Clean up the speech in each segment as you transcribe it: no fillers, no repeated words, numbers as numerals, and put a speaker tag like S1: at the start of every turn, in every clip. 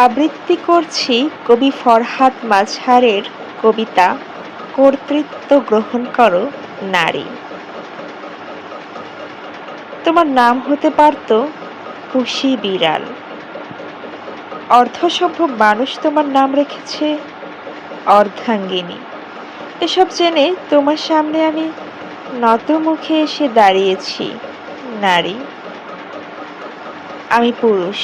S1: আবৃত্তি করছি কবি ফরহাদ মাঝহারের কবিতা কর্তৃত্ব গ্রহণ করো নারী। তোমার নাম হতে পারত পুষি বিড়াল, অর্ধসভ্য মানুষ তোমার নাম রেখেছে অর্ধাঙ্গিনী। এসব জেনে তোমার সামনে আমি নত মুখে এসে দাঁড়িয়েছি নারী। আমি পুরুষ,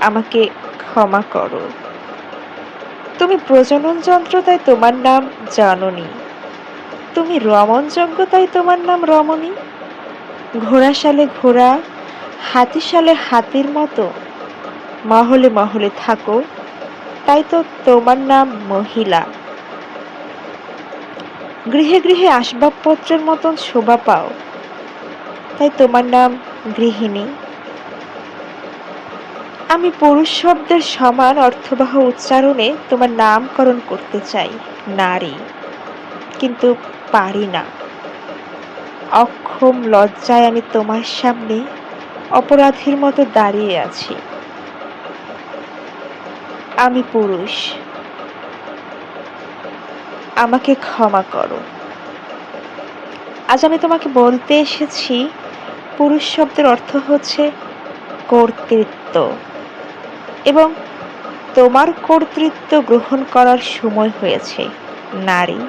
S1: আমাকে ক্ষমা করো। তুমি প্রজনন যন্ত্র, তাই তোমার নাম জননী। তুমি রমণযোগ্য, তাই তোমার নাম রমণী। ঘোড়াশালে ঘোড়া, হাতিশালে হাতির মতো মহলে মহলে থাকো, তাই তো তোমার নাম মহিলা। গৃহে গৃহে আসবাবপত্রের মতন শোভা পাও, তাই তোমার নাম গৃহিণী। আমি পুরুষ শব্দের সমান অর্থবহ উচ্চারণে তোমার নামকরণ করতে চাই নারী, কিন্তু পারি না। অক্ষম লজ্জায় আমি তোমার সামনে অপরাধীর মতো দাঁড়িয়ে আছি। আমি পুরুষ, আমাকে ক্ষমা করো। আজ আমি তোমাকে বলতে এসেছি, পুরুষ শব্দের অর্থ হচ্ছে কর্তৃত্ব, এবং তোমার কর্তৃত্ব গ্রহণ করার সময় হয়েছে নারী।